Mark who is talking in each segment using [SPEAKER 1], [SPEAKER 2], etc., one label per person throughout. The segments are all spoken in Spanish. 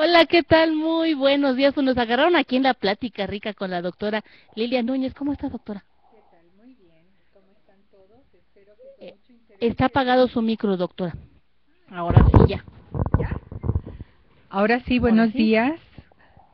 [SPEAKER 1] Hola, ¿qué tal? Muy buenos días. Pues nos agarraron aquí en la plática rica con la doctora Lilia Núñez. ¿Cómo está, doctora?
[SPEAKER 2] ¿Qué tal? Muy bien. ¿Cómo están todos? Espero que con
[SPEAKER 1] Eh,
[SPEAKER 2] mucho interés
[SPEAKER 1] Está
[SPEAKER 2] de...
[SPEAKER 1] apagado su micro, doctora. Ahora
[SPEAKER 2] Espérame.
[SPEAKER 1] sí, ya.
[SPEAKER 2] ¿Ya? Ahora sí,
[SPEAKER 1] Ahora
[SPEAKER 2] buenos
[SPEAKER 1] sí.
[SPEAKER 2] días.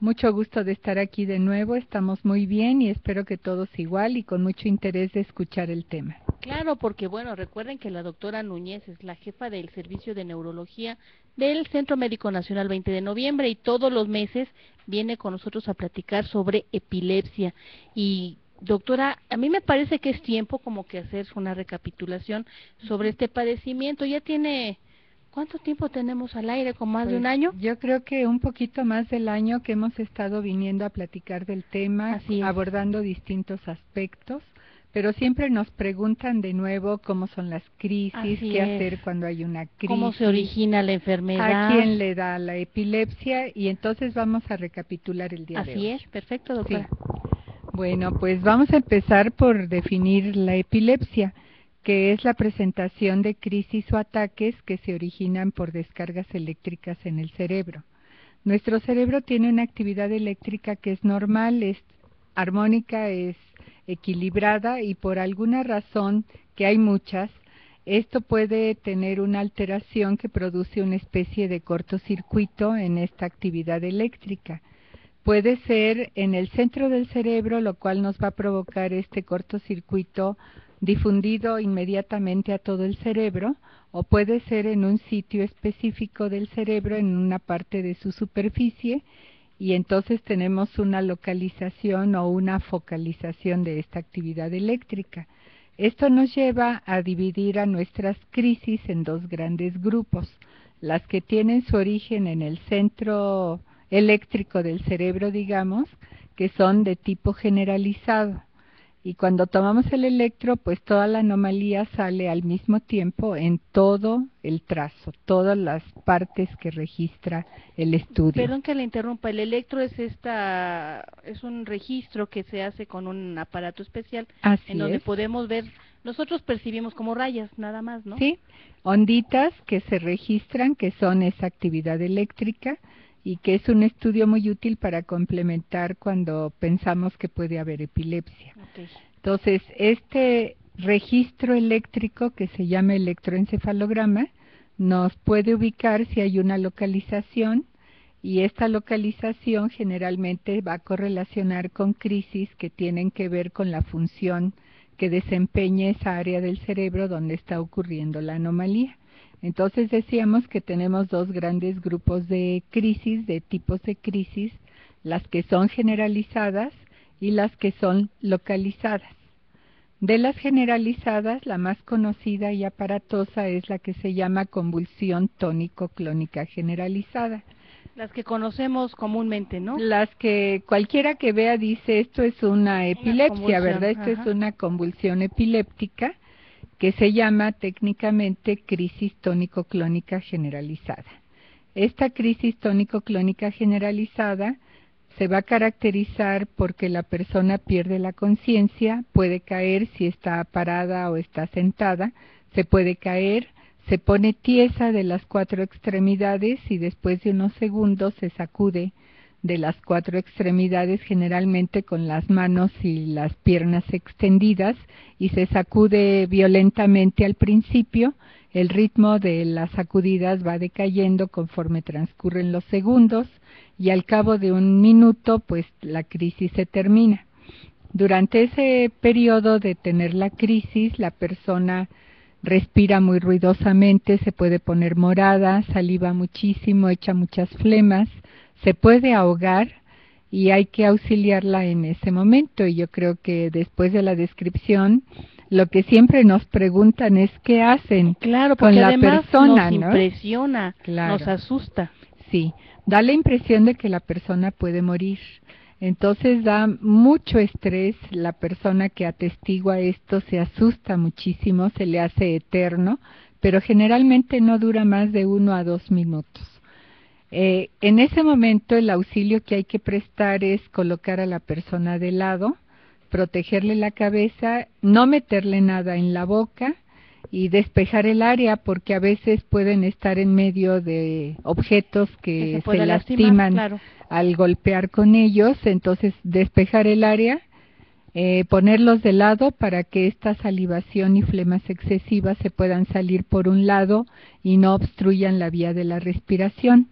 [SPEAKER 2] Mucho gusto de estar aquí de nuevo. Estamos muy bien y espero que todos igual y con mucho interés de escuchar el tema.
[SPEAKER 1] Claro, porque bueno, recuerden que la doctora Núñez es la jefa del servicio de neurología del Centro Médico Nacional 20 de noviembre y todos los meses viene con nosotros a platicar sobre epilepsia. Y doctora, a mí me parece que es tiempo como que hacer una recapitulación sobre este padecimiento. Ya tiene, ¿cuánto tiempo tenemos al aire? ¿Con más de
[SPEAKER 2] Pues
[SPEAKER 1] un año?
[SPEAKER 2] yo creo que un poquito más del año que hemos estado viniendo a platicar del tema,
[SPEAKER 1] Así es,
[SPEAKER 2] abordando distintos aspectos, pero siempre nos preguntan de nuevo cómo son las crisis,
[SPEAKER 1] así
[SPEAKER 2] qué
[SPEAKER 1] es.
[SPEAKER 2] hacer cuando hay una
[SPEAKER 1] ¿Cómo se
[SPEAKER 2] crisis,
[SPEAKER 1] origina la
[SPEAKER 2] a
[SPEAKER 1] enfermedad?
[SPEAKER 2] quién le da la epilepsia y entonces vamos a recapitular el día de
[SPEAKER 1] Así
[SPEAKER 2] hoy.
[SPEAKER 1] es, perfecto,
[SPEAKER 2] Sí.
[SPEAKER 1] doctora.
[SPEAKER 2] Bueno, pues vamos a empezar por definir la epilepsia, que es la presentación de crisis o ataques que se originan por descargas eléctricas en el cerebro. Nuestro cerebro tiene una actividad eléctrica que es normal, es armónica, es equilibrada y por alguna razón, que hay muchas, esto puede tener una alteración que produce una especie de cortocircuito en esta actividad eléctrica. Puede ser en el centro del cerebro, lo cual nos va a provocar este cortocircuito difundido inmediatamente a todo el cerebro, o puede ser en un sitio específico del cerebro, en una parte de su superficie, y entonces tenemos una localización o una focalización de esta actividad eléctrica. Esto nos lleva a dividir a nuestras crisis en dos grandes grupos, las que tienen su origen en el centro eléctrico del cerebro, digamos, que son de tipo generalizado. Y cuando tomamos el electro, pues toda la anomalía sale al mismo tiempo en todo el trazo, todas las partes que registra el estudio.
[SPEAKER 1] Perdón que le interrumpa, el electro es es un registro que se hace con un aparato especial en
[SPEAKER 2] Así
[SPEAKER 1] donde
[SPEAKER 2] es.
[SPEAKER 1] podemos ver, nosotros percibimos como rayas, nada más, ¿no?
[SPEAKER 2] Sí, onditas que se registran, que son esa actividad eléctrica y que es un estudio muy útil para complementar cuando pensamos que puede haber epilepsia.
[SPEAKER 1] Ok.
[SPEAKER 2] Entonces, este registro eléctrico que se llama electroencefalograma nos puede ubicar si hay una localización y esta localización generalmente va a correlacionar con crisis que tienen que ver con la función que desempeña esa área del cerebro donde está ocurriendo la anomalía. Entonces decíamos que tenemos dos grandes grupos de crisis, de tipos de crisis, las que son generalizadas y las que son localizadas. De las generalizadas, la más conocida y aparatosa es la que se llama convulsión tónico-clónica generalizada.
[SPEAKER 1] Las que conocemos comúnmente, ¿no?
[SPEAKER 2] Las que cualquiera que vea dice esto es una
[SPEAKER 1] Una
[SPEAKER 2] epilepsia, ¿verdad?
[SPEAKER 1] convulsión,
[SPEAKER 2] Esto es
[SPEAKER 1] ajá.
[SPEAKER 2] una convulsión epiléptica que se llama técnicamente crisis tónico-clónica generalizada. Esta crisis tónico-clónica generalizada se va a caracterizar porque la persona pierde la conciencia, puede caer si está parada o está sentada, se puede caer, se pone tiesa de las cuatro extremidades y después de unos segundos se sacude de las cuatro extremidades, generalmente con las manos y las piernas extendidas, y se sacude violentamente al principio. El ritmo de las sacudidas va decayendo conforme transcurren los segundos y al cabo de un minuto pues la crisis se termina. Durante ese periodo de tener la crisis, la persona respira muy ruidosamente, se puede poner morada, saliva muchísimo, echa muchas flemas, se puede ahogar y hay que auxiliarla en ese momento. Y yo creo que después de la descripción, lo que siempre nos preguntan es qué hacen
[SPEAKER 1] Claro,
[SPEAKER 2] con
[SPEAKER 1] porque
[SPEAKER 2] la
[SPEAKER 1] además
[SPEAKER 2] persona,
[SPEAKER 1] nos
[SPEAKER 2] ¿no?
[SPEAKER 1] impresiona, nos
[SPEAKER 2] Claro.
[SPEAKER 1] asusta.
[SPEAKER 2] Sí, da la impresión de que la persona puede morir. Entonces da mucho estrés, la persona que atestigua esto se asusta muchísimo, se le hace eterno, pero generalmente no dura más de 1 a 2 minutos. En ese momento el auxilio que hay que prestar es colocar a la persona de lado, protegerle la cabeza, no meterle nada en la boca y despejar el área, porque a veces pueden estar en medio de objetos que se lastiman
[SPEAKER 1] claro,
[SPEAKER 2] al golpear con ellos. Entonces despejar el área, ponerlos de lado para que esta salivación y flemas excesivas se puedan salir por un lado y no obstruyan la vía de la respiración.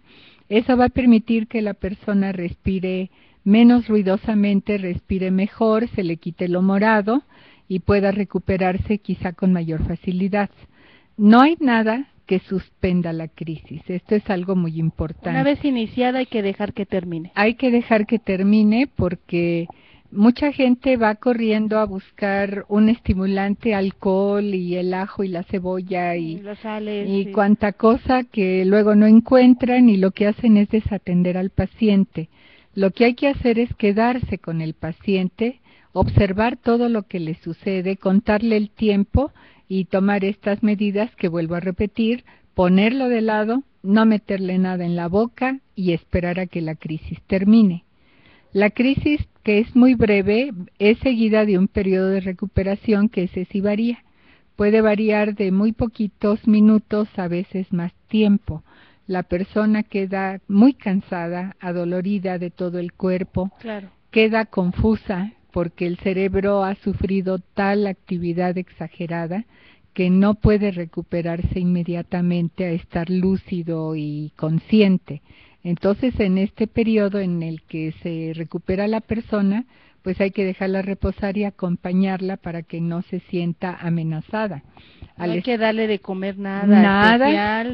[SPEAKER 2] Eso va a permitir que la persona respire menos ruidosamente, respire mejor, se le quite lo morado y pueda recuperarse quizá con mayor facilidad. No hay nada que suspenda la crisis. Esto es algo muy importante.
[SPEAKER 1] Una vez iniciada hay que dejar que termine.
[SPEAKER 2] Hay que dejar que termine, porque mucha gente va corriendo a buscar un estimulante, alcohol y el ajo y la cebolla y
[SPEAKER 1] las sales,
[SPEAKER 2] y cuanta cosa que luego no encuentran, y lo que hacen es desatender al paciente. Lo que hay que hacer es quedarse con el paciente, observar todo lo que le sucede, contarle el tiempo y tomar estas medidas que vuelvo a repetir: ponerlo de lado, no meterle nada en la boca y esperar a que la crisis termine. La crisis, que es muy breve, es seguida de un periodo de recuperación que ese sí varía. Puede variar de muy poquitos minutos, a veces más tiempo. La persona queda muy cansada, adolorida de todo el cuerpo,
[SPEAKER 1] claro,
[SPEAKER 2] queda confusa porque el cerebro ha sufrido tal actividad exagerada que no puede recuperarse inmediatamente a estar lúcido y consciente. Entonces, en este periodo en el que se recupera la persona, pues hay que dejarla reposar y acompañarla para que no se sienta amenazada.
[SPEAKER 1] No hay que darle de comer nada especial,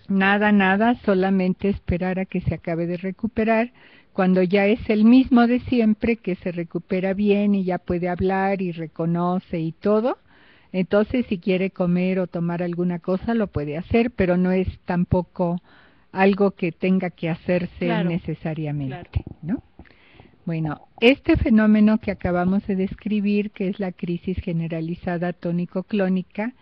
[SPEAKER 2] nada, solamente esperar a que se acabe de recuperar. Cuando ya es el mismo de siempre, que se recupera bien y ya puede hablar y reconoce y todo, entonces si quiere comer o tomar alguna cosa lo puede hacer, pero no es tampoco algo que tenga que hacerse necesariamente, ¿no? Bueno, este fenómeno que acabamos de describir, que es la crisis generalizada tónico-clónica,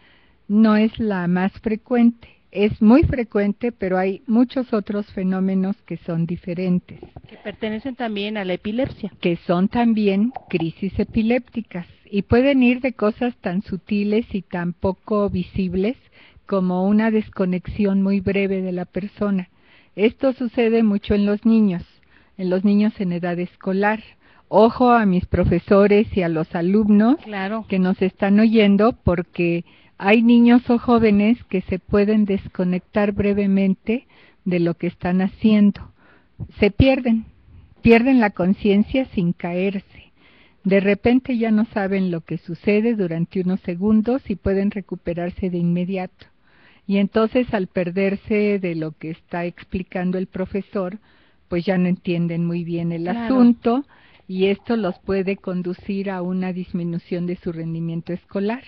[SPEAKER 2] no es la más frecuente. Es muy frecuente, pero hay muchos otros fenómenos que son diferentes.
[SPEAKER 1] Que pertenecen también a la epilepsia.
[SPEAKER 2] Que son también crisis epilépticas y pueden ir de cosas tan sutiles y tan poco visibles como una desconexión muy breve de la persona. Esto sucede mucho en los niños en edad escolar. Ojo a mis profesores y a los alumnos que nos están oyendo, porque hay niños o jóvenes que se pueden desconectar brevemente de lo que están haciendo. Se pierden la conciencia sin caerse. De repente ya no saben lo que sucede durante unos segundos y pueden recuperarse de inmediato. Y entonces, al perderse de lo que está explicando el profesor, pues ya no entienden muy bien el asunto, y esto los puede conducir a una disminución de su rendimiento escolar.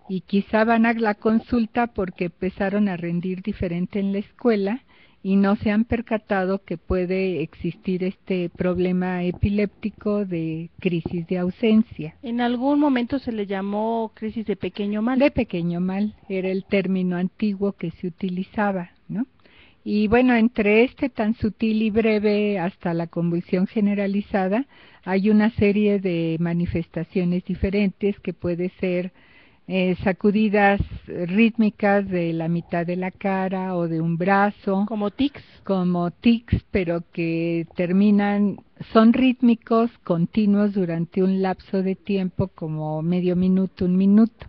[SPEAKER 2] Y quizá van a la consulta porque empezaron a rendir diferente en la escuela y no se han percatado que puede existir este problema epiléptico de crisis de ausencia.
[SPEAKER 1] En algún momento se le llamó crisis de pequeño mal.
[SPEAKER 2] De pequeño mal, era el término antiguo que se utilizaba, ¿no? Y bueno, entre este tan sutil y breve hasta la convulsión generalizada, hay una serie de manifestaciones diferentes que puede ser sacudidas rítmicas de la mitad de la cara o de un brazo.
[SPEAKER 1] Como tics,
[SPEAKER 2] pero que son rítmicos, continuos durante un lapso de tiempo como medio minuto, un minuto.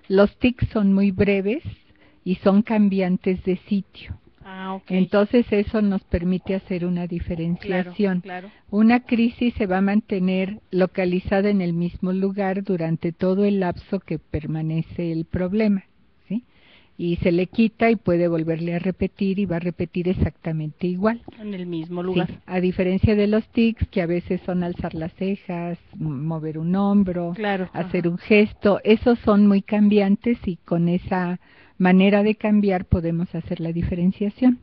[SPEAKER 2] Los tics son muy breves y son cambiantes de sitio. Entonces eso nos permite hacer una diferenciación. Una crisis se va a mantener localizada en el mismo lugar durante todo el lapso que permanece el problema, ¿sí? Y se le quita y puede volverle a repetir y va a repetir exactamente igual.
[SPEAKER 1] En el mismo lugar.
[SPEAKER 2] Sí, a diferencia de los tics, que a veces son alzar las cejas, mover un hombro, hacer un gesto. Esos son muy cambiantes y con esa manera de cambiar podemos hacer la diferenciación.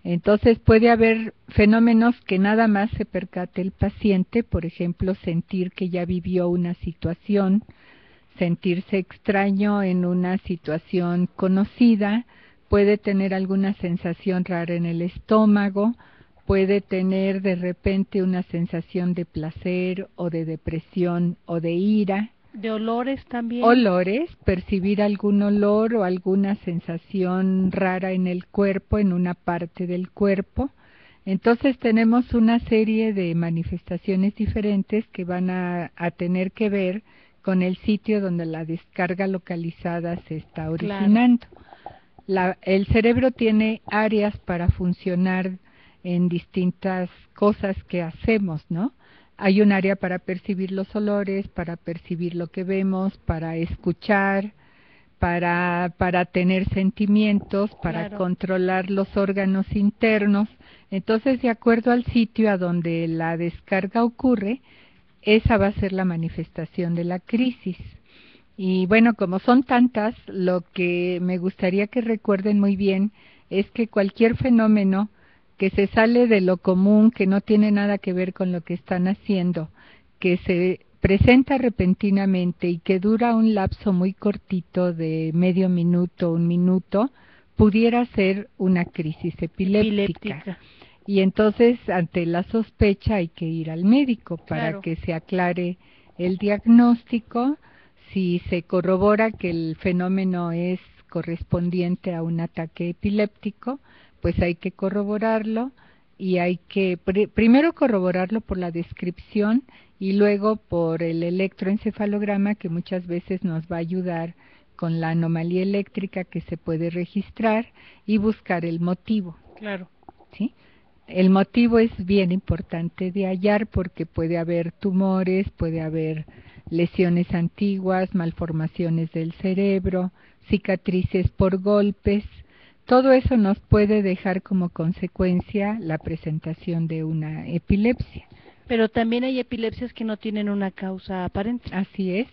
[SPEAKER 2] Entonces puede haber fenómenos que nada más se percate el paciente, por ejemplo, sentir que ya vivió una situación, sentirse extraño en una situación conocida, puede tener alguna sensación rara en el estómago, puede tener de repente una sensación de placer o de depresión o de ira.
[SPEAKER 1] De olores también.
[SPEAKER 2] Olores, percibir algún olor o alguna sensación rara en el cuerpo, en una parte del cuerpo. Entonces tenemos una serie de manifestaciones diferentes que van a tener que ver con el sitio donde la descarga localizada se está originando. El cerebro tiene áreas para funcionar en distintas cosas que hacemos, ¿no? Hay un área para percibir los olores, para percibir lo que vemos, para escuchar, para tener sentimientos, para controlar los órganos internos. Entonces, de acuerdo al sitio a donde la descarga ocurre, esa va a ser la manifestación de la crisis. Y bueno, como son tantas, lo que me gustaría que recuerden muy bien es que cualquier fenómeno que se sale de lo común, que no tiene nada que ver con lo que están haciendo, que se presenta repentinamente y que dura un lapso muy cortito de medio minuto, un minuto, pudiera ser una crisis epiléptica. Y entonces, ante la sospecha, hay que ir al médico para que se aclare el diagnóstico. Si se corrobora que el fenómeno es correspondiente a un ataque epiléptico, pues hay que corroborarlo y hay que primero corroborarlo por la descripción y luego por el electroencefalograma, que muchas veces nos va a ayudar con la anomalía eléctrica que se puede registrar y buscar el motivo. ¿Sí? El motivo es bien importante de hallar porque puede haber tumores, puede haber lesiones antiguas, malformaciones del cerebro, cicatrices por golpes. Todo eso nos puede dejar como consecuencia la presentación de una epilepsia.
[SPEAKER 1] Pero también hay epilepsias que no tienen una causa aparente.
[SPEAKER 2] Así es.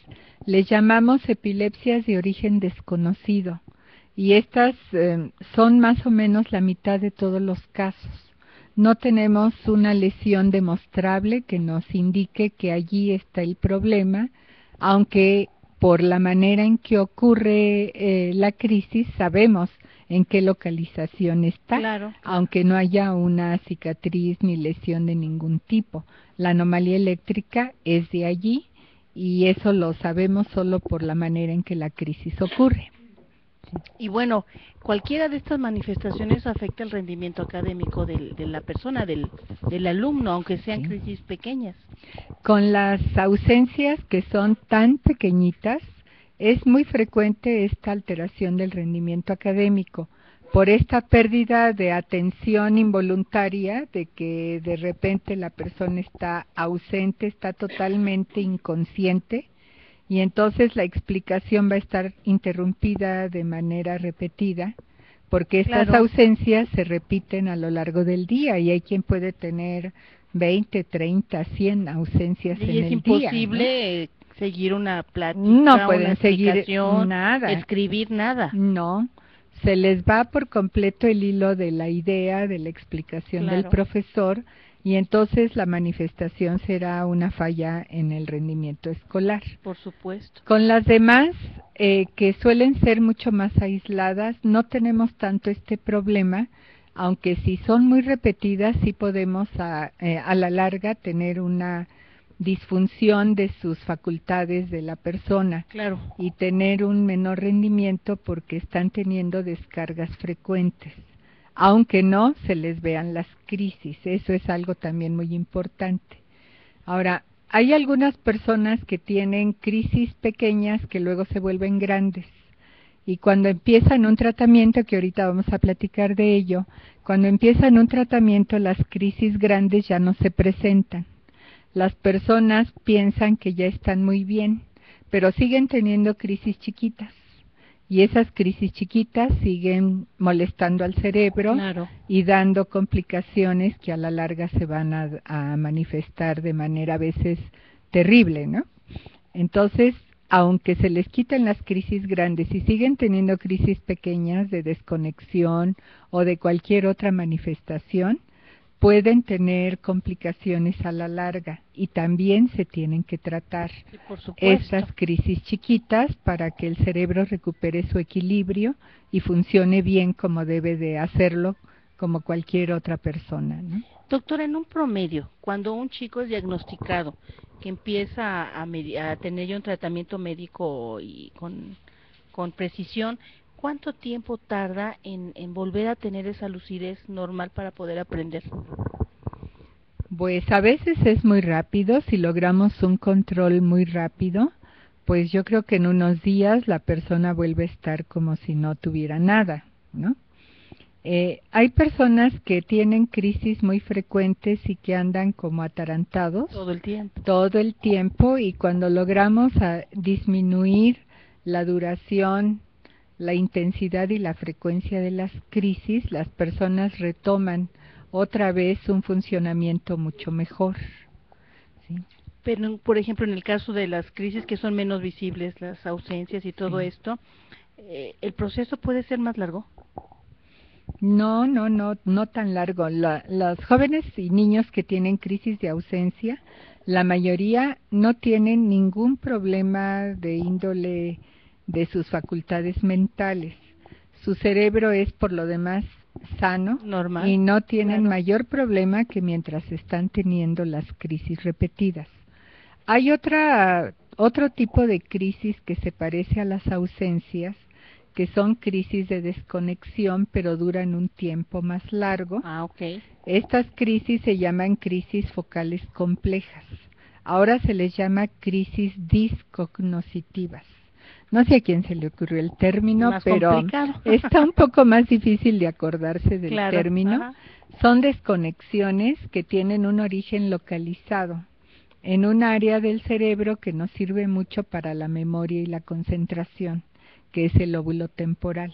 [SPEAKER 2] Les llamamos epilepsias de origen desconocido. Y estas son más o menos la mitad de todos los casos. No tenemos una lesión demostrable que nos indique que allí está el problema, aunque por la manera en que ocurre la crisis sabemos en qué localización está, aunque no haya una cicatriz ni lesión de ningún tipo. La anomalía eléctrica es de allí y eso lo sabemos solo por la manera en que la crisis ocurre.
[SPEAKER 1] Y bueno, cualquiera de estas manifestaciones afecta el rendimiento académico de la persona, del alumno, aunque sean crisis pequeñas.
[SPEAKER 2] Con las ausencias que son tan pequeñitas, es muy frecuente esta alteración del rendimiento académico por esta pérdida de atención involuntaria, de que de repente la persona está ausente, está totalmente inconsciente, y entonces la explicación va a estar interrumpida de manera repetida, porque estas ausencias se repiten a lo largo del día y hay quien puede tener 20, 30, 100 ausencias en el día.
[SPEAKER 1] Y es imposible seguir una plática,
[SPEAKER 2] no pueden seguir nada,
[SPEAKER 1] escribir nada.
[SPEAKER 2] No, se les va por completo el hilo de la idea, de la explicación del profesor, y entonces la manifestación será una falla en el rendimiento escolar.
[SPEAKER 1] Por supuesto.
[SPEAKER 2] Con las demás, que suelen ser mucho más aisladas, no tenemos tanto este problema, aunque si son muy repetidas, sí podemos a la larga tener una disfunción de sus facultades de la persona y tener un menor rendimiento porque están teniendo descargas frecuentes, aunque no se les vean las crisis. Eso es algo también muy importante. Ahora, hay algunas personas que tienen crisis pequeñas que luego se vuelven grandes. Y cuando empiezan un tratamiento, que ahorita vamos a platicar de ello, cuando empiezan un tratamiento las crisis grandes ya no se presentan. Las personas piensan que ya están muy bien, pero siguen teniendo crisis chiquitas. Y esas crisis chiquitas siguen molestando al cerebro y dando complicaciones que a la larga se van a manifestar de manera a veces terrible, ¿no? Entonces, aunque se les quitan las crisis grandes y siguen teniendo crisis pequeñas de desconexión o de cualquier otra manifestación, pueden tener complicaciones a la larga y también se tienen que tratar estas crisis chiquitas para que el cerebro recupere su equilibrio y funcione bien como debe de hacerlo como cualquier otra persona, ¿no?
[SPEAKER 1] Doctora, en un promedio, cuando un chico es diagnosticado, que empieza a tener ya un tratamiento médico y con precisión, ¿cuánto tiempo tarda en volver a tener esa lucidez normal para poder aprender?
[SPEAKER 2] Pues a veces es muy rápido, si logramos un control muy rápido, pues yo creo que en unos días la persona vuelve a estar como si no tuviera nada, ¿no? Hay personas que tienen crisis muy frecuentes y que andan como atarantados todo el tiempo, y cuando logramos disminuir la duración, la intensidad y la frecuencia de las crisis, las personas retoman otra vez un funcionamiento mucho mejor, ¿sí?
[SPEAKER 1] Pero, por ejemplo, en el caso de las crisis que son menos visibles, las ausencias y todo
[SPEAKER 2] Sí.
[SPEAKER 1] esto, ¿el proceso puede ser más largo?
[SPEAKER 2] No tan largo. Los jóvenes y niños que tienen crisis de ausencia, la mayoría no tienen ningún problema de índole de sus facultades mentales. Su cerebro es por lo demás sano,
[SPEAKER 1] normal,
[SPEAKER 2] y no tienen
[SPEAKER 1] claro,
[SPEAKER 2] mayor problema que mientras están teniendo las crisis repetidas. Hay otro tipo de crisis que se parece a las ausencias, que son crisis de desconexión, pero duran un tiempo más largo.
[SPEAKER 1] ok.
[SPEAKER 2] Estas crisis se llaman crisis focales complejas. Ahora se les llama crisis discognoscitivas. No sé a quién se le ocurrió el término,
[SPEAKER 1] Más
[SPEAKER 2] pero
[SPEAKER 1] complicado.
[SPEAKER 2] está un poco más difícil de acordarse del
[SPEAKER 1] Claro,
[SPEAKER 2] término.
[SPEAKER 1] ajá.
[SPEAKER 2] Son desconexiones que tienen un origen localizado en un área del cerebro que nos sirve mucho para la memoria y la concentración, que es el lóbulo temporal.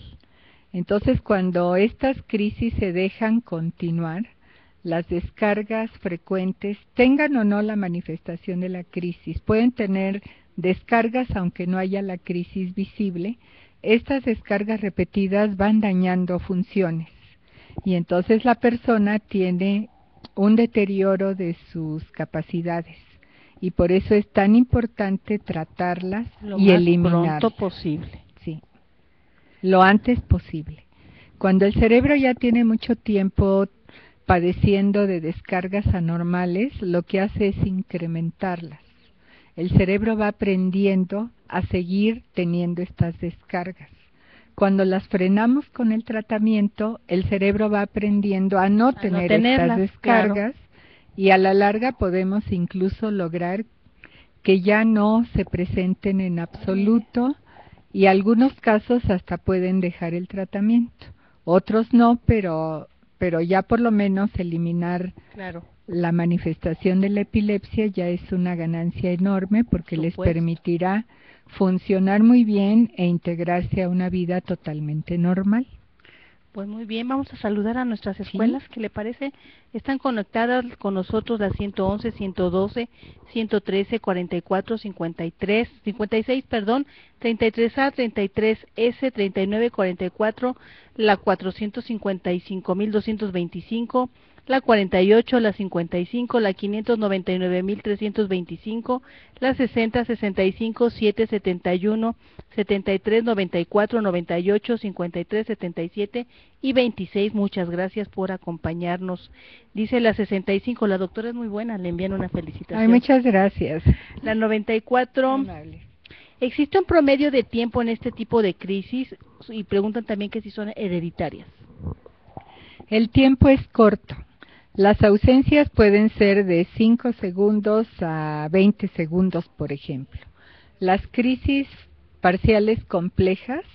[SPEAKER 2] Entonces, cuando estas crisis se dejan continuar, las descargas frecuentes, tengan o no la manifestación de la crisis, pueden tener descargas aunque no haya la crisis visible. Estas descargas repetidas van dañando funciones, y entonces la persona tiene un deterioro de sus capacidades, y por eso es tan importante tratarlas
[SPEAKER 1] Lo
[SPEAKER 2] y
[SPEAKER 1] más
[SPEAKER 2] eliminarlas.
[SPEAKER 1] pronto posible.
[SPEAKER 2] Sí, lo antes posible. Cuando el cerebro ya tiene mucho tiempo padeciendo de descargas anormales, lo que hace es incrementarlas. El cerebro va aprendiendo a seguir teniendo estas descargas. Cuando las frenamos con el tratamiento, el cerebro va aprendiendo a no tener estas descargas, claro, y a la larga podemos incluso lograr que ya no se presenten en absoluto, y algunos casos hasta pueden dejar el tratamiento. Otros no, pero ya por lo menos eliminar la manifestación de la epilepsia ya es una ganancia enorme, porque les permitirá funcionar muy bien e integrarse a una vida totalmente normal.
[SPEAKER 1] Pues muy bien, vamos a saludar a nuestras escuelas, ¿qué le parece? Están conectadas con nosotros las 111, 112, 113, 44, 53, 56, perdón, 33A, 33S, 39, 44, la 455.225, la 48, la 55, la 599.325, la 60, 65, 7, 71, 73, 94, 98, 53, 77 y 26. Muchas gracias por acompañarnos. Dice la 65, la doctora es muy buena, le envían una felicitación.
[SPEAKER 2] Ay, muchas gracias.
[SPEAKER 1] La 94, ¿existe un promedio de tiempo en este tipo de crisis? Y preguntan también que si son hereditarias.
[SPEAKER 2] El tiempo es corto. Las ausencias pueden ser de 5 segundos a 20 segundos, por ejemplo. Las crisis parciales complejas,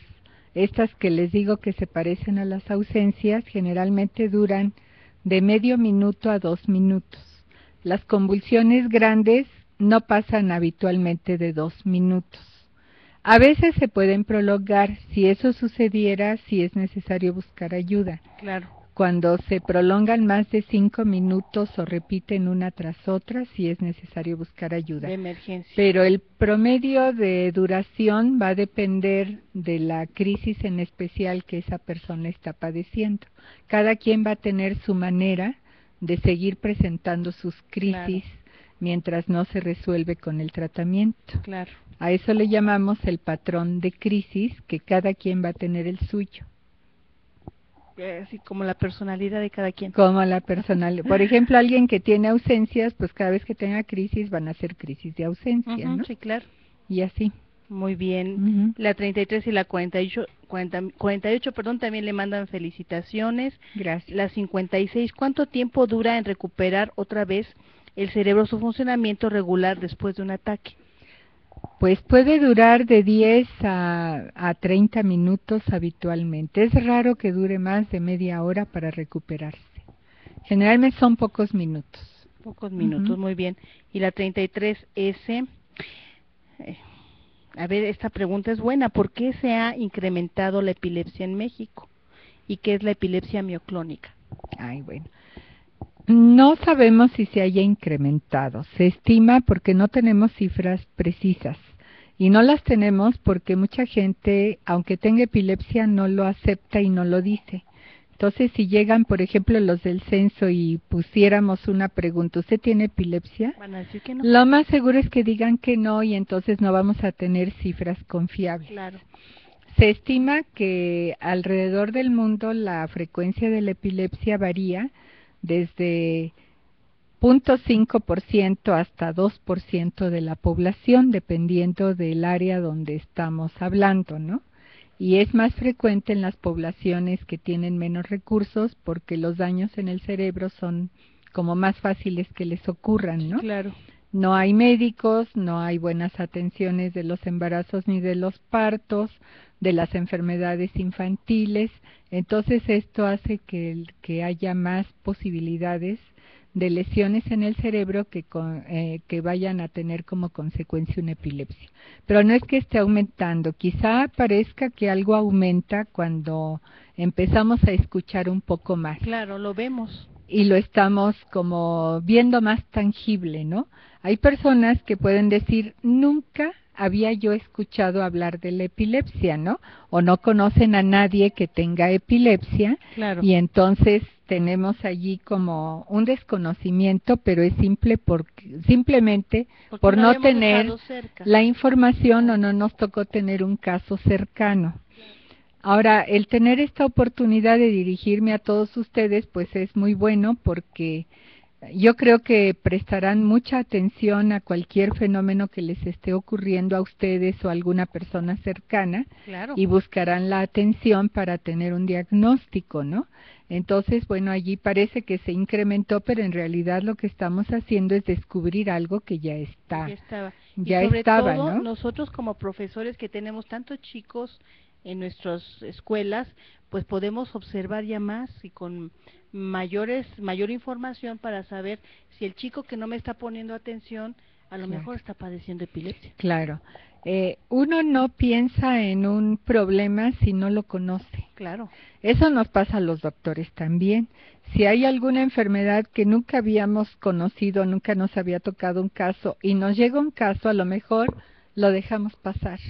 [SPEAKER 2] estas que les digo que se parecen a las ausencias, generalmente duran de medio minuto a 2 minutos. Las convulsiones grandes no pasan habitualmente de 2 minutos. A veces se pueden prolongar. Si eso sucediera, sí es necesario buscar ayuda.
[SPEAKER 1] Claro.
[SPEAKER 2] Cuando se prolongan más de 5 minutos o repiten una tras otra, sí es necesario buscar ayuda.
[SPEAKER 1] De emergencia.
[SPEAKER 2] Pero el promedio de duración va a depender de la crisis en especial que esa persona está padeciendo. Cada quien va a tener su manera de seguir presentando sus crisis, mientras no se resuelve con el tratamiento.
[SPEAKER 1] Claro.
[SPEAKER 2] A eso le llamamos el patrón de crisis, que cada quien va a tener el suyo.
[SPEAKER 1] Así como la personalidad de cada quien.
[SPEAKER 2] Como la personal. Por ejemplo, alguien que tiene ausencias, pues cada vez que tenga crisis van a ser crisis de ausencia, ¿no?
[SPEAKER 1] Sí, claro.
[SPEAKER 2] Y así.
[SPEAKER 1] Muy bien. La 33 y la 48, perdón, también le mandan felicitaciones.
[SPEAKER 2] Gracias.
[SPEAKER 1] La 56, ¿cuánto tiempo dura en recuperar otra vez el cerebro su funcionamiento regular después de un ataque?
[SPEAKER 2] Pues puede durar de 10 a 30 minutos habitualmente. Es raro que dure más de media hora para recuperarse. Generalmente son pocos minutos.
[SPEAKER 1] Pocos minutos, muy bien. Y la 33S, a ver, esta pregunta es buena. ¿Por qué se ha incrementado la epilepsia en México? ¿Y qué es la epilepsia mioclónica?
[SPEAKER 2] Ay, bueno. No sabemos si se haya incrementado. Se estima porque no tenemos cifras precisas. Y no las tenemos porque mucha gente, aunque tenga epilepsia, no lo acepta y no lo dice. Entonces, si llegan, por ejemplo, los del censo y pusiéramos una pregunta, ¿usted tiene epilepsia?
[SPEAKER 1] Van a decir que no.
[SPEAKER 2] Lo más seguro es que digan que no y entonces no vamos a tener cifras confiables.
[SPEAKER 1] Claro.
[SPEAKER 2] Se estima que alrededor del mundo la frecuencia de la epilepsia varía desde 0.5% hasta 2% de la población, dependiendo del área donde estamos hablando, ¿no? Y es más frecuente en las poblaciones que tienen menos recursos porque los daños en el cerebro son como más fáciles que les ocurran, ¿no?
[SPEAKER 1] Claro.
[SPEAKER 2] No hay médicos, no hay buenas atenciones de los embarazos ni de los partos, de las enfermedades infantiles. Entonces esto hace que haya más posibilidades de lesiones en el cerebro que vayan a tener como consecuencia una epilepsia. Pero no es que esté aumentando, quizá parezca que algo aumenta cuando empezamos a escuchar un poco más.
[SPEAKER 1] Claro, lo vemos.
[SPEAKER 2] Y lo estamos como viendo más tangible, ¿no? Hay personas que pueden decir, nunca había yo escuchado hablar de la epilepsia, ¿no? O no conocen a nadie que tenga epilepsia.
[SPEAKER 1] Claro.
[SPEAKER 2] Y entonces tenemos allí como un desconocimiento, pero es simplemente
[SPEAKER 1] porque
[SPEAKER 2] por no
[SPEAKER 1] habíamos
[SPEAKER 2] tener
[SPEAKER 1] estado cerca.
[SPEAKER 2] la información o no nos tocó tener un caso cercano. Ahora, el tener esta oportunidad de dirigirme a todos ustedes, pues es muy bueno porque yo creo que prestarán mucha atención a cualquier fenómeno que les esté ocurriendo a ustedes o a alguna persona cercana.
[SPEAKER 1] Claro.
[SPEAKER 2] Y buscarán la atención para tener un diagnóstico, ¿no? Entonces, bueno, allí parece que se incrementó, pero en realidad lo que estamos haciendo es descubrir algo que ya está.
[SPEAKER 1] Ya estaba,
[SPEAKER 2] ¿no?
[SPEAKER 1] Nosotros como profesores que tenemos tantos chicos en nuestras escuelas, pues podemos observar ya más y con mayor información para saber si el chico que no me está poniendo atención a lo mejor está padeciendo epilepsia.
[SPEAKER 2] Claro. Uno no piensa en un problema si no lo conoce.
[SPEAKER 1] Claro.
[SPEAKER 2] Eso nos pasa a los doctores también. Si hay alguna enfermedad que nunca habíamos conocido, nunca nos había tocado un caso y nos llega un caso, a lo mejor lo dejamos pasar.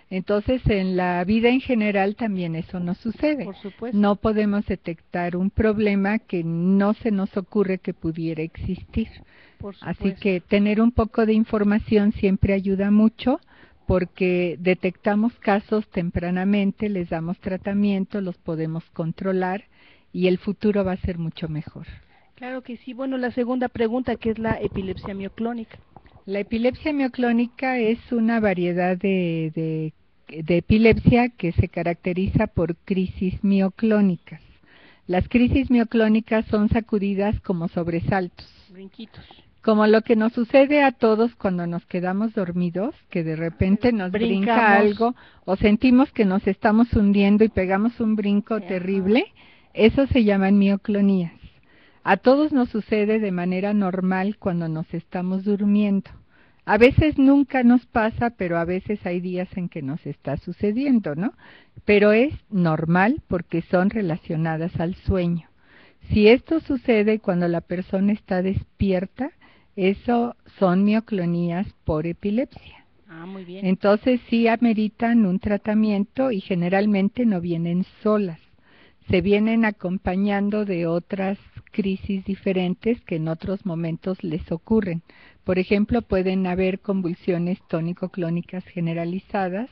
[SPEAKER 2] Entonces, en la vida en general también eso nos sucede.
[SPEAKER 1] Por supuesto.
[SPEAKER 2] No podemos detectar un problema que no se nos ocurre que pudiera existir.
[SPEAKER 1] Por supuesto.
[SPEAKER 2] Así que tener un poco de información siempre ayuda mucho porque detectamos casos tempranamente, les damos tratamiento, los podemos controlar y el futuro va a ser mucho mejor.
[SPEAKER 1] Claro que sí. Bueno, la segunda pregunta, ¿qué es la epilepsia mioclónica?
[SPEAKER 2] La epilepsia mioclónica es una variedad de epilepsia que se caracteriza por crisis mioclónicas. Las crisis mioclónicas son sacudidas como sobresaltos.
[SPEAKER 1] Brinquitos.
[SPEAKER 2] Como lo que nos sucede a todos cuando nos quedamos dormidos, que de repente nos brinca algo o sentimos que nos estamos hundiendo y pegamos un brinco terrible, eso se llaman mioclonías. A todos nos sucede de manera normal cuando nos estamos durmiendo. A veces nunca nos pasa, pero a veces hay días en que nos está sucediendo, ¿no? Pero es normal porque son relacionadas al sueño. Si esto sucede cuando la persona está despierta, eso son mioclonías por epilepsia.
[SPEAKER 1] Ah, muy bien.
[SPEAKER 2] Entonces sí ameritan un tratamiento y generalmente no vienen solas. Se vienen acompañando de otras crisis diferentes que en otros momentos les ocurren. Por ejemplo, pueden haber convulsiones tónico-clónicas generalizadas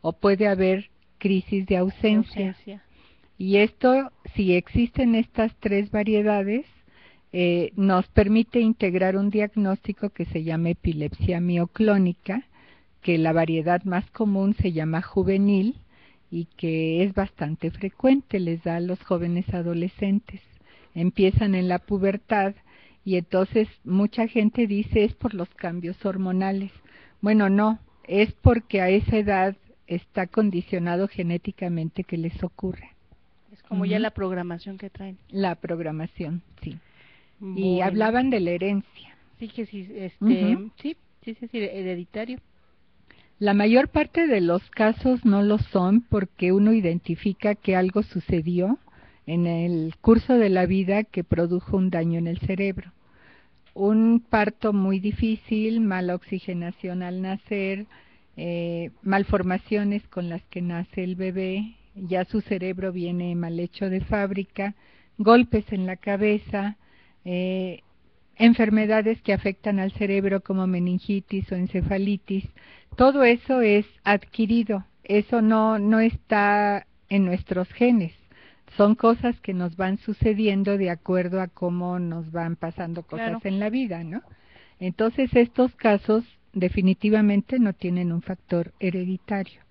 [SPEAKER 2] o puede haber crisis de ausencia. Y esto, si existen estas tres variedades, nos permite integrar un diagnóstico que se llama epilepsia mioclónica, que la variedad más común se llama juvenil y que es bastante frecuente, les da a los jóvenes adolescentes. Empiezan en la pubertad y entonces mucha gente dice es por los cambios hormonales. Bueno, no, es porque a esa edad está condicionado genéticamente que les ocurre.
[SPEAKER 1] Es como ya la programación que traen.
[SPEAKER 2] La programación, sí.
[SPEAKER 1] Bueno.
[SPEAKER 2] Y hablaban de la herencia.
[SPEAKER 1] Sí, que sí, sí, hereditario.
[SPEAKER 2] La mayor parte de los casos no lo son porque uno identifica que algo sucedió en el curso de la vida que produjo un daño en el cerebro. Un parto muy difícil, mala oxigenación al nacer, malformaciones con las que nace el bebé, ya su cerebro viene mal hecho de fábrica, golpes en la cabeza, enfermedades que afectan al cerebro como meningitis o encefalitis, todo eso es adquirido, eso no está en nuestros genes, son cosas que nos van sucediendo de acuerdo a cómo nos van pasando cosas en la vida, ¿no? Entonces estos casos definitivamente no tienen un factor hereditario.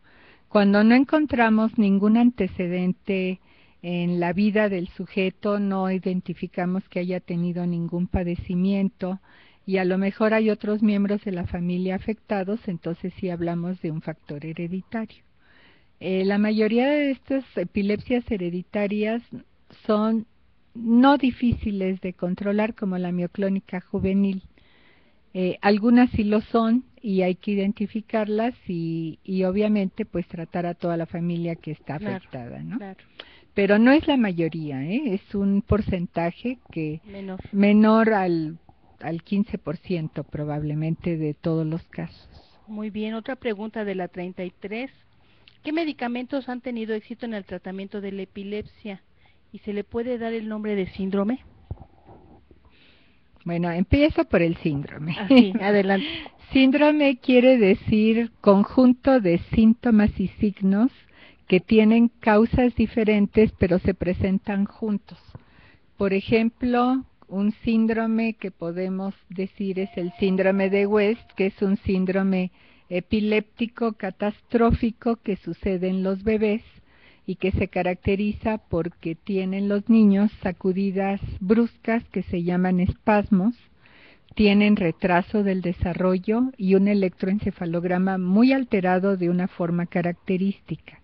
[SPEAKER 2] Cuando no encontramos ningún antecedente en la vida del sujeto, no identificamos que haya tenido ningún padecimiento y a lo mejor hay otros miembros de la familia afectados, entonces sí hablamos de un factor hereditario. La mayoría de estas epilepsias hereditarias son no difíciles de controlar como la mioclónica juvenil. Algunas sí lo son y hay que identificarlas y obviamente pues tratar a toda la familia que está afectada, ¿no? Claro. Pero no es la mayoría, es un porcentaje que menor al 15% probablemente de todos los casos.
[SPEAKER 1] Muy bien, otra pregunta de la 33. ¿Qué medicamentos han tenido éxito en el tratamiento de la epilepsia? ¿Y se le puede dar el nombre de síndrome?
[SPEAKER 2] Bueno, empiezo por el síndrome.
[SPEAKER 1] Sí, adelante.
[SPEAKER 2] Síndrome quiere decir conjunto de síntomas y signos que tienen causas diferentes pero se presentan juntos. Por ejemplo, un síndrome que podemos decir es el síndrome de West, que es un síndrome epiléptico catastrófico que sucede en los bebés y que se caracteriza porque tienen los niños sacudidas bruscas que se llaman espasmos, tienen retraso del desarrollo y un electroencefalograma muy alterado de una forma característica.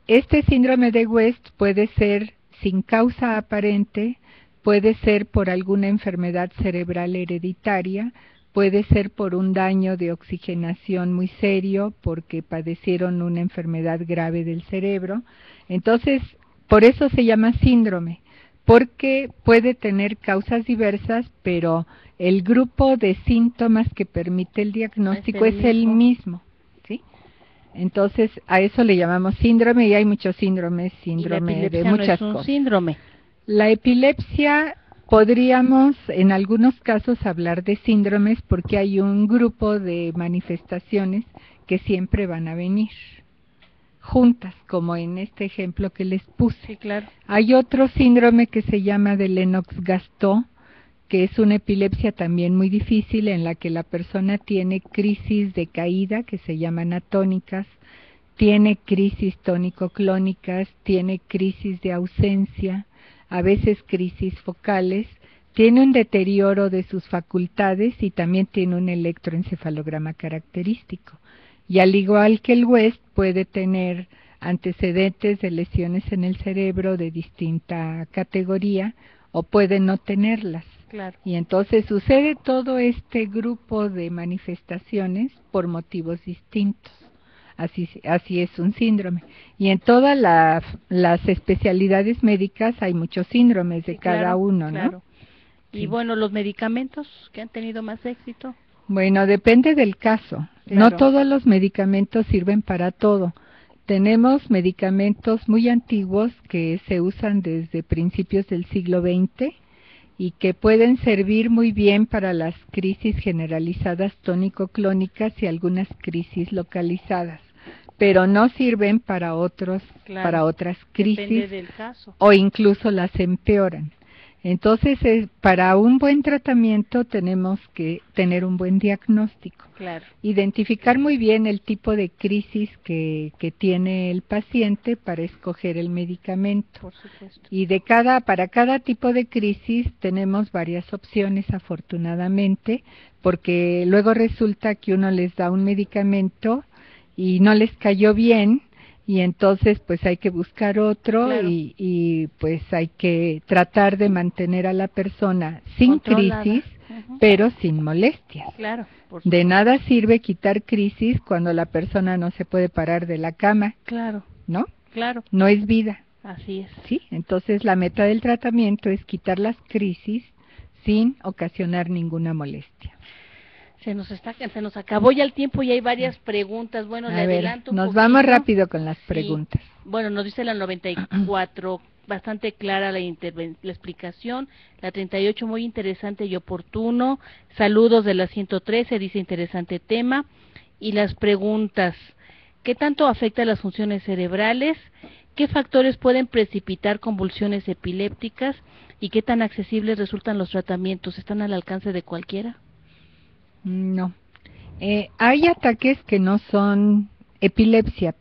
[SPEAKER 2] Este síndrome de West puede ser sin causa aparente, puede ser por alguna enfermedad cerebral hereditaria, puede ser por un daño de oxigenación muy serio, porque padecieron una enfermedad grave del cerebro. Entonces, por eso se llama síndrome, porque puede tener causas diversas, pero el grupo de síntomas que permite el diagnóstico es el mismo, ¿sí? Entonces, a eso le llamamos síndrome y hay muchos síndromes, síndrome de muchas cosas.
[SPEAKER 1] Síndrome.
[SPEAKER 2] La epilepsia podríamos en algunos casos hablar de síndromes porque hay un grupo de manifestaciones que siempre van a venir juntas, como en este ejemplo que les puse.
[SPEAKER 1] Sí, claro.
[SPEAKER 2] Hay otro síndrome que se llama de Lennox-Gastaut, que es una epilepsia también muy difícil en la que la persona tiene crisis de caída, que se llaman atónicas, tiene crisis tónico-clónicas, tiene crisis de ausencia, a veces crisis focales, tiene un deterioro de sus facultades y también tiene un electroencefalograma característico. Y al igual que el West, puede tener antecedentes de lesiones en el cerebro de distinta categoría o puede no tenerlas.
[SPEAKER 1] Claro.
[SPEAKER 2] Y entonces sucede todo este grupo de manifestaciones por motivos distintos. Así es un síndrome. Y en todas las especialidades médicas hay muchos síndromes de cada uno, ¿no?
[SPEAKER 1] Claro. Y bueno, los medicamentos que han tenido más éxito.
[SPEAKER 2] Bueno, depende del caso.
[SPEAKER 1] Claro.
[SPEAKER 2] No todos los medicamentos sirven para todo. Tenemos medicamentos muy antiguos que se usan desde principios del siglo XX y que pueden servir muy bien para las crisis generalizadas tónico-clónicas y algunas crisis localizadas. pero no sirven para
[SPEAKER 1] Claro.
[SPEAKER 2] para otras
[SPEAKER 1] Depende
[SPEAKER 2] crisis
[SPEAKER 1] del caso.
[SPEAKER 2] o incluso las empeoran. Entonces, para un buen tratamiento tenemos que tener un buen diagnóstico,
[SPEAKER 1] Claro.
[SPEAKER 2] identificar muy bien el tipo de crisis que tiene el paciente para escoger el medicamento.
[SPEAKER 1] Por supuesto.
[SPEAKER 2] Y para cada tipo de crisis tenemos varias opciones, afortunadamente, porque luego resulta que uno les da un medicamento y no les cayó bien, y entonces pues hay que buscar otro.
[SPEAKER 1] Claro.
[SPEAKER 2] Y pues hay que tratar de mantener a la persona sin
[SPEAKER 1] Controlada.
[SPEAKER 2] crisis, pero sin molestias.
[SPEAKER 1] Claro.
[SPEAKER 2] De nada sirve quitar crisis cuando la persona no se puede parar de la cama,
[SPEAKER 1] Claro.
[SPEAKER 2] ¿no?
[SPEAKER 1] Claro.
[SPEAKER 2] No es vida.
[SPEAKER 1] Así es.
[SPEAKER 2] Sí, entonces la meta del tratamiento es quitar las crisis sin ocasionar ninguna molestia.
[SPEAKER 1] Se nos acabó ya el tiempo y hay varias preguntas. Bueno, le adelanto un
[SPEAKER 2] nos
[SPEAKER 1] poquito.
[SPEAKER 2] vamos rápido con las preguntas.
[SPEAKER 1] Bueno, nos dice la 94, bastante clara la explicación. La 38, muy interesante y oportuno. Saludos de la 113, dice interesante tema. Y las preguntas, ¿qué tanto afecta las funciones cerebrales? ¿Qué factores pueden precipitar convulsiones epilépticas? ¿Y qué tan accesibles resultan los tratamientos? ¿Están al alcance de cualquiera?
[SPEAKER 2] No. Hay ataques que no son epilepsia,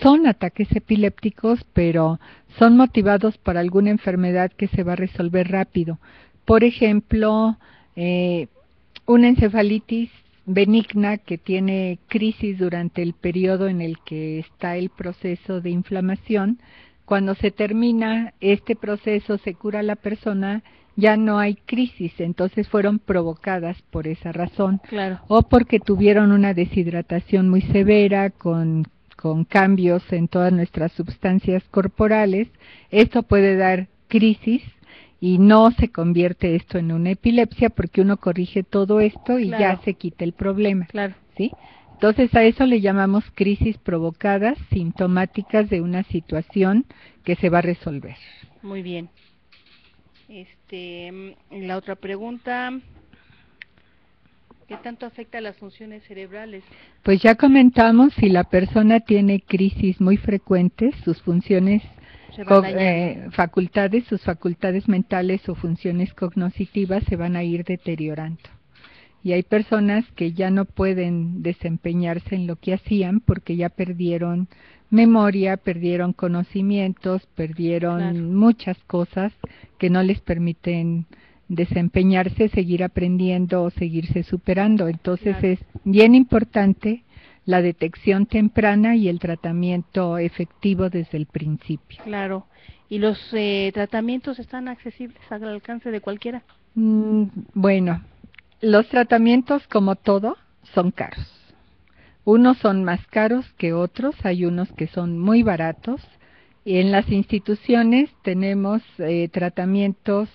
[SPEAKER 2] son ataques epilépticos, pero son motivados por alguna enfermedad que se va a resolver rápido. Por ejemplo, una encefalitis benigna que tiene crisis durante el periodo en el que está el proceso de inflamación. Cuando se termina este proceso, se cura la persona, ya no hay crisis, entonces fueron provocadas por esa razón.
[SPEAKER 1] Claro.
[SPEAKER 2] O porque tuvieron una deshidratación muy severa con cambios en todas nuestras sustancias corporales. Esto puede dar crisis y no se convierte esto en una epilepsia porque uno corrige todo esto y
[SPEAKER 1] Claro.
[SPEAKER 2] ya se quita el problema.
[SPEAKER 1] Claro.
[SPEAKER 2] ¿Sí? Entonces a eso le llamamos crisis provocadas, sintomáticas de una situación que se va a resolver.
[SPEAKER 1] Muy bien. La otra pregunta, ¿qué tanto afecta a las funciones cerebrales?
[SPEAKER 2] Pues ya comentamos, si la persona tiene crisis muy frecuentes, sus funciones, sus facultades mentales o funciones cognitivas se van a ir deteriorando. Y hay personas que ya no pueden desempeñarse en lo que hacían porque ya perdieron memoria, perdieron conocimientos, perdieron muchas cosas que no les permiten desempeñarse, seguir aprendiendo o seguirse superando. Entonces es bien importante la detección temprana y el tratamiento efectivo desde el principio.
[SPEAKER 1] Claro. ¿Y los tratamientos están accesibles al alcance de cualquiera?
[SPEAKER 2] Bueno, los tratamientos, como todo, son caros. Unos son más caros que otros, hay unos que son muy baratos. Y en las instituciones tenemos tratamientos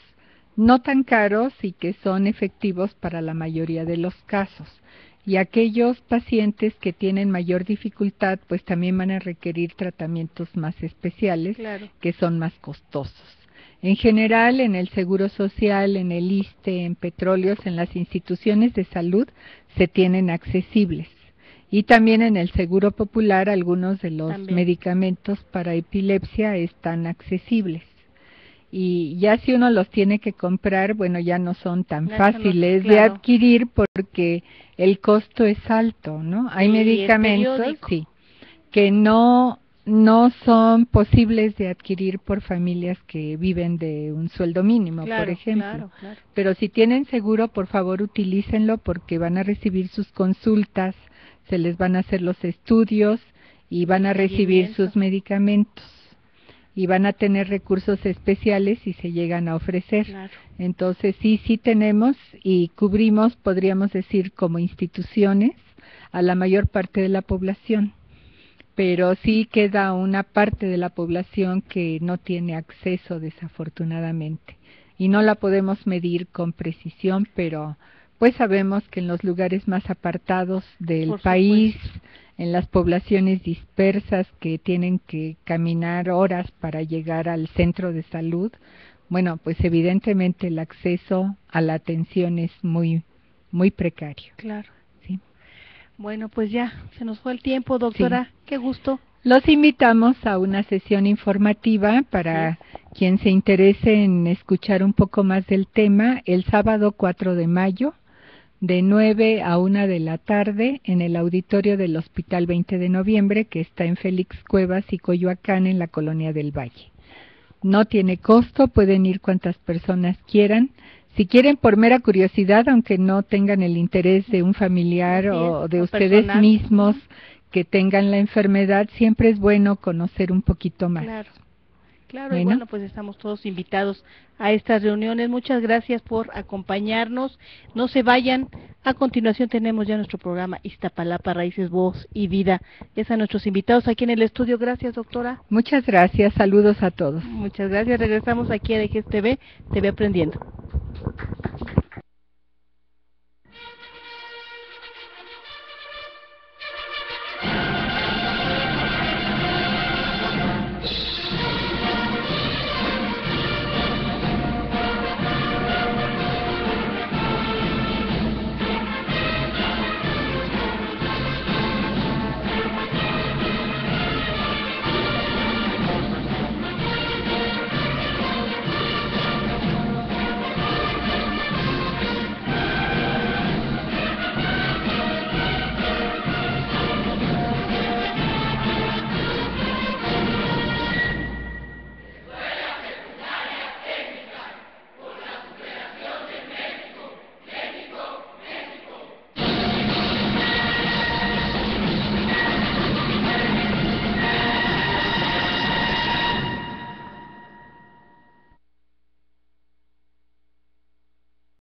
[SPEAKER 2] no tan caros y que son efectivos para la mayoría de los casos. Y aquellos pacientes que tienen mayor dificultad, pues también van a requerir tratamientos más especiales, que son más costosos. En general, en el Seguro Social, en el ISSSTE, en Petróleos, en las instituciones de salud, se tienen accesibles. Y también en el Seguro Popular, algunos de los medicamentos para epilepsia están accesibles. Y ya si uno los tiene que comprar, bueno, ya no son tan fáciles de adquirir porque el costo es alto, ¿no? Hay medicamentos que no son posibles de adquirir por familias que viven de un sueldo mínimo, por ejemplo. Pero si tienen seguro, por favor, utilícenlo porque van a recibir sus consultas, se les van a hacer los estudios y van a recibir sus medicamentos. Y van a tener recursos especiales si se llegan a ofrecer. Entonces sí tenemos y cubrimos, podríamos decir, como instituciones, a la mayor parte de la población. Pero sí queda una parte de la población que no tiene acceso, desafortunadamente. Y no la podemos medir con precisión, pero pues sabemos que en los lugares más apartados del país, en las poblaciones dispersas que tienen que caminar horas para llegar al centro de salud, bueno, pues evidentemente el acceso a la atención es muy, muy precario.
[SPEAKER 1] Claro.
[SPEAKER 2] Sí.
[SPEAKER 1] Bueno, pues ya, se nos fue el tiempo, doctora. Sí. Qué gusto.
[SPEAKER 2] Los invitamos a una sesión informativa para quien se interese en escuchar un poco más del tema el sábado 4 de mayo, de 9 a 1 de la tarde, en el auditorio del Hospital 20 de Noviembre, que está en Félix Cuevas y Coyoacán, en la Colonia del Valle. No tiene costo, pueden ir cuantas personas quieran. Si quieren por mera curiosidad, aunque no tengan el interés de un familiar o de ustedes personal mismos que tengan la enfermedad, siempre es bueno conocer un poquito más.
[SPEAKER 1] Claro, claro, y bueno, pues estamos todos invitados a estas reuniones. Muchas gracias por acompañarnos. No se vayan. A continuación tenemos ya nuestro programa Iztapalapa, Raíces, Voz y Vida. Es a nuestros invitados aquí en el estudio. Gracias, doctora.
[SPEAKER 2] Muchas gracias. Saludos a todos.
[SPEAKER 1] Muchas gracias. Regresamos aquí a DGS TV, TV Aprendiendo.